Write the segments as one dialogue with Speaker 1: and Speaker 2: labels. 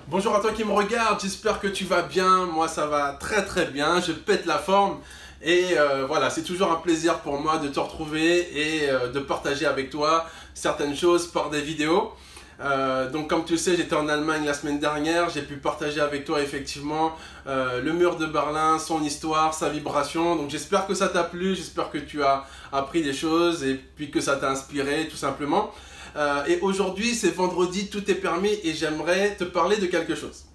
Speaker 1: Bonjour à toi qui me regarde, j'espère que tu vas bien. Moi ça va très bien, je pète la forme. Et voilà, c'est toujours un plaisir pour moi de te retrouver et de partager avec toi certaines choses par des vidéos. Donc comme tu le sais, j'étais en Allemagne la semaine dernière, j'ai pu partager avec toi effectivement le mur de Berlin, son histoire, sa vibration. Donc j'espère que ça t'a plu, j'espère que tu as appris des choses et puis que ça t'a inspiré tout simplement. Et aujourd'hui c'est vendredi, tout est permis et j'aimerais te parler de quelque chose.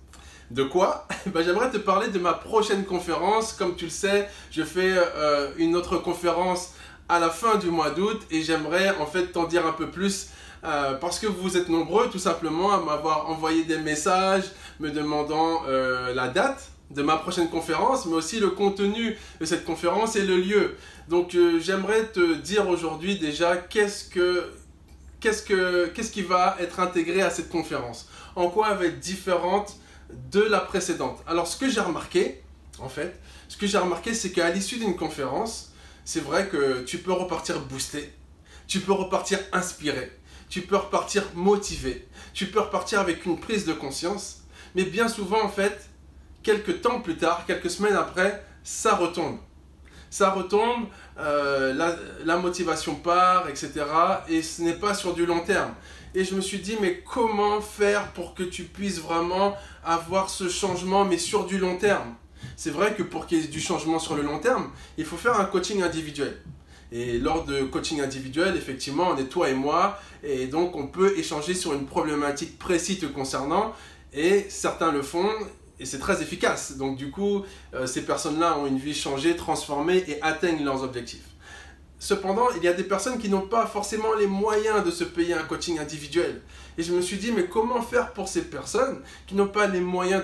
Speaker 1: De quoi? J'aimerais te parler de ma prochaine conférence. Comme tu le sais, je fais une autre conférence à la fin du mois d'août et j'aimerais en fait t'en dire un peu plus parce que vous êtes nombreux tout simplement à m'avoir envoyé des messages me demandant la date de ma prochaine conférence, mais aussi le contenu de cette conférence et le lieu. Donc j'aimerais te dire aujourd'hui déjà qu'est-ce qui va être intégré à cette conférence, en quoi elle va être différente de la précédente. Alors ce que j'ai remarqué, en fait, c'est qu'à l'issue d'une conférence, c'est vrai que tu peux repartir boosté, tu peux repartir inspiré, tu peux repartir motivé, tu peux repartir avec une prise de conscience, mais bien souvent en fait, quelques temps plus tard, quelques semaines après, ça retombe. Ça retombe, la motivation part, etc. Et ce n'est pas sur du long terme. Et je me suis dit, mais comment faire pour que tu puisses vraiment avoir ce changement, mais sur du long terme? C'est vrai que pour qu'il y ait du changement sur le long terme, il faut faire un coaching individuel. Et lors de coaching individuel, effectivement, on est toi et moi, et donc on peut échanger sur une problématique précise te concernant, et certains le font, et c'est très efficace. Donc du coup, ces personnes-là ont une vie changée, transformée et atteignent leurs objectifs. Cependant, il y a des personnes qui n'ont pas forcément les moyens de se payer un coaching individuel. Et je me suis dit, mais comment faire pour ces personnes qui n'ont pas les moyens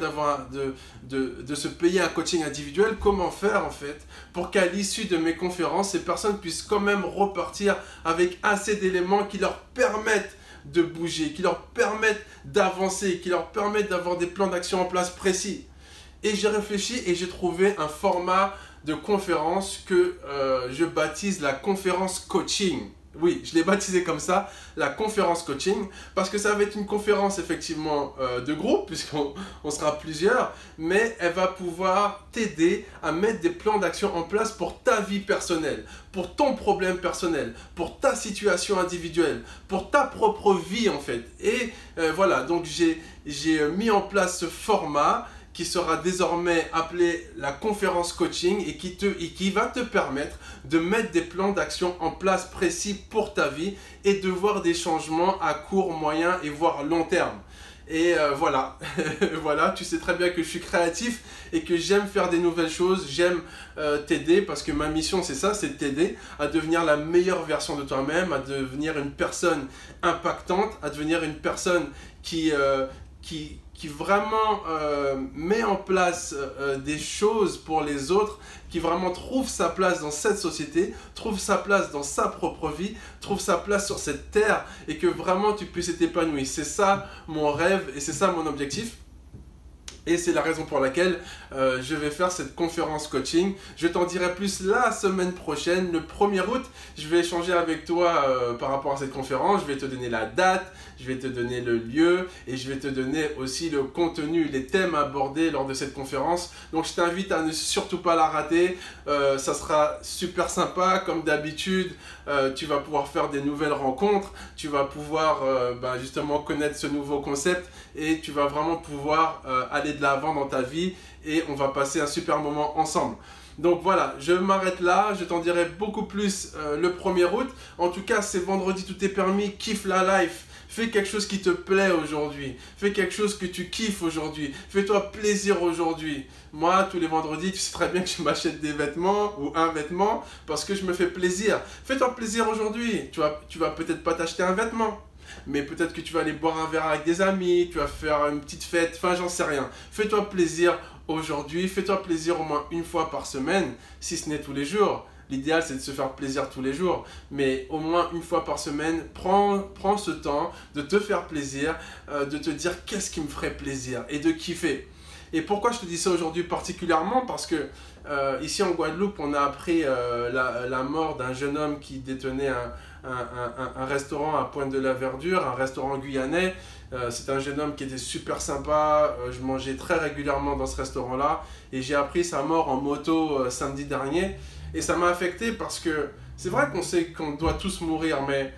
Speaker 1: de se payer un coaching individuel? Comment faire en fait pour qu'à l'issue de mes conférences, ces personnes puissent quand même repartir avec assez d'éléments qui leur permettent de bouger, qui leur permettent d'avancer, qui leur permettent d'avoir des plans d'action en place précis. Et j'ai réfléchi et j'ai trouvé un format de conférence que je baptise la conférence coaching. Oui, je l'ai baptisé comme ça, la conférence coaching, parce que ça va être une conférence effectivement de groupe, puisqu'on sera plusieurs, mais elle va pouvoir t'aider à mettre des plans d'action en place pour ta vie personnelle, pour ton problème personnel, pour ta situation individuelle, pour ta propre vie en fait. Et voilà, donc j'ai mis en place ce format qui sera désormais appelé la conférence coaching et qui va te permettre de mettre des plans d'action en place précis pour ta vie et de voir des changements à court, moyen et voire long terme. Et voilà, voilà, tu sais très bien que je suis créatif et que j'aime faire des nouvelles choses, j'aime t'aider parce que ma mission c'est ça, c'est de t'aider à devenir la meilleure version de toi-même, à devenir une personne impactante, à devenir une personne qui vraiment met en place des choses pour les autres, qui vraiment trouve sa place dans cette société, trouve sa place dans sa propre vie, trouve sa place sur cette terre et que vraiment tu puisses t'épanouir. C'est ça mon rêve et c'est ça mon objectif. Et c'est la raison pour laquelle je vais faire cette conférence coaching. Je t'en dirai plus la semaine prochaine, le 1er août. Je vais échanger avec toi par rapport à cette conférence. Je vais te donner la date, je vais te donner le lieu et je vais te donner aussi le contenu, les thèmes abordés lors de cette conférence. Donc je t'invite à ne surtout pas la rater. Ça sera super sympa comme d'habitude. Tu vas pouvoir faire des nouvelles rencontres. Tu vas pouvoir justement connaître ce nouveau concept et tu vas vraiment pouvoir aller de l'avant dans ta vie et on va passer un super moment ensemble. Donc voilà, je m'arrête là, je t'en dirai beaucoup plus le 1er août. En tout cas, c'est vendredi, tout est permis, kiffe la life. Fais quelque chose qui te plaît aujourd'hui. Fais quelque chose que tu kiffes aujourd'hui. Fais-toi plaisir aujourd'hui. Moi, tous les vendredis, tu sais très bien que je m'achète des vêtements ou un vêtement parce que je me fais plaisir. Fais-toi plaisir aujourd'hui. Tu vas peut-être pas t'acheter un vêtement, mais peut-être que tu vas aller boire un verre avec des amis, tu vas faire une petite fête, enfin j'en sais rien. Fais-toi plaisir aujourd'hui, fais-toi plaisir au moins une fois par semaine, si ce n'est tous les jours. L'idéal c'est de se faire plaisir tous les jours, mais au moins une fois par semaine, prends ce temps de te faire plaisir, de te dire qu'est-ce qui me ferait plaisir et de kiffer. Et pourquoi je te dis ça aujourd'hui particulièrement? Parce que ici en Guadeloupe, on a appris la mort d'un jeune homme qui détenait un restaurant à Pointe-de-la-Verdure, un restaurant guyanais. C'est un jeune homme qui était super sympa, je mangeais très régulièrement dans ce restaurant-là. Et j'ai appris sa mort en moto samedi dernier. Et ça m'a affecté parce que c'est vrai qu'on sait qu'on doit tous mourir, mais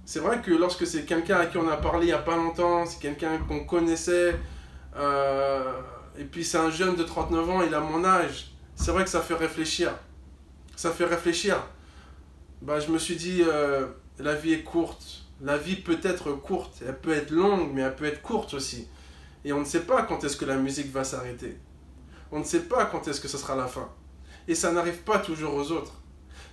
Speaker 1: c'est vrai que lorsque c'est quelqu'un à qui on a parlé il n'y a pas longtemps, c'est quelqu'un qu'on connaissait, et puis c'est un jeune de 39 ans, il a mon âge, c'est vrai que ça fait réfléchir. Ça fait réfléchir. Bah, je me suis dit, la vie est courte. La vie peut être courte, elle peut être longue, mais elle peut être courte aussi. Et on ne sait pas quand est-ce que la musique va s'arrêter. On ne sait pas quand est-ce que ce sera la fin. Et ça n'arrive pas toujours aux autres.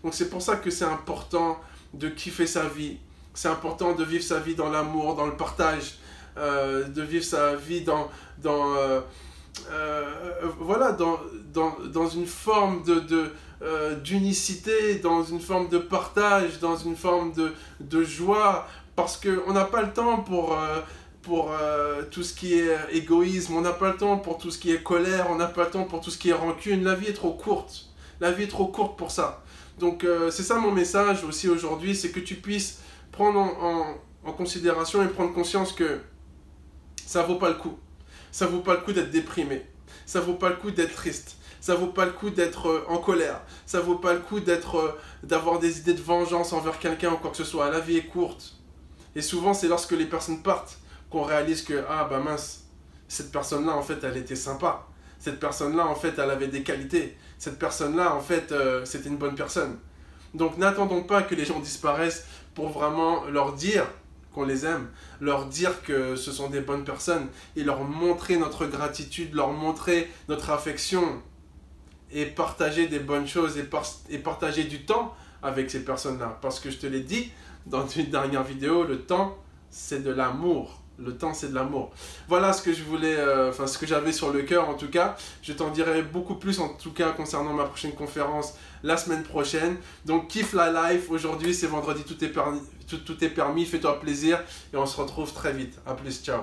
Speaker 1: Donc c'est pour ça que c'est important de kiffer sa vie. C'est important de vivre sa vie dans l'amour, dans le partage, de vivre sa vie voilà, dans une forme d'unicité, dans une forme de partage, dans une forme de joie, parce qu'on n'a pas le temps pour tout ce qui est égoïsme, on n'a pas le temps pour tout ce qui est colère, on n'a pas le temps pour tout ce qui est rancune. La vie est trop courte. La vie est trop courte pour ça. Donc c'est ça mon message aussi aujourd'hui, c'est que tu puisses prendre en considération et prendre conscience que ça vaut pas le coup. Ça vaut pas le coup d'être déprimé. Ça vaut pas le coup d'être triste. Ça vaut pas le coup d'être en colère. Ça vaut pas le coup d'avoir des idées de vengeance envers quelqu'un ou quoi que ce soit. La vie est courte. Et souvent, c'est lorsque les personnes partent qu'on réalise que, ah bah mince, cette personne-là, en fait, elle était sympa. Cette personne-là, en fait, elle avait des qualités. Cette personne-là, en fait, c'était une bonne personne. Donc n'attendons pas que les gens disparaissent pour vraiment leur dire qu'on les aime, leur dire que ce sont des bonnes personnes et leur montrer notre gratitude, leur montrer notre affection et partager des bonnes choses et partager du temps avec ces personnes-là. Parce que je te l'ai dit dans une dernière vidéo, le temps, c'est de l'amour. Le temps, c'est de l'amour. Voilà ce que je voulais, ce que j'avais sur le cœur en tout cas. Je t'en dirai beaucoup plus en tout cas concernant ma prochaine conférence la semaine prochaine. Donc kiffe la life. Aujourd'hui, c'est vendredi, tout est permis. Fais-toi plaisir et on se retrouve très vite. À plus, ciao.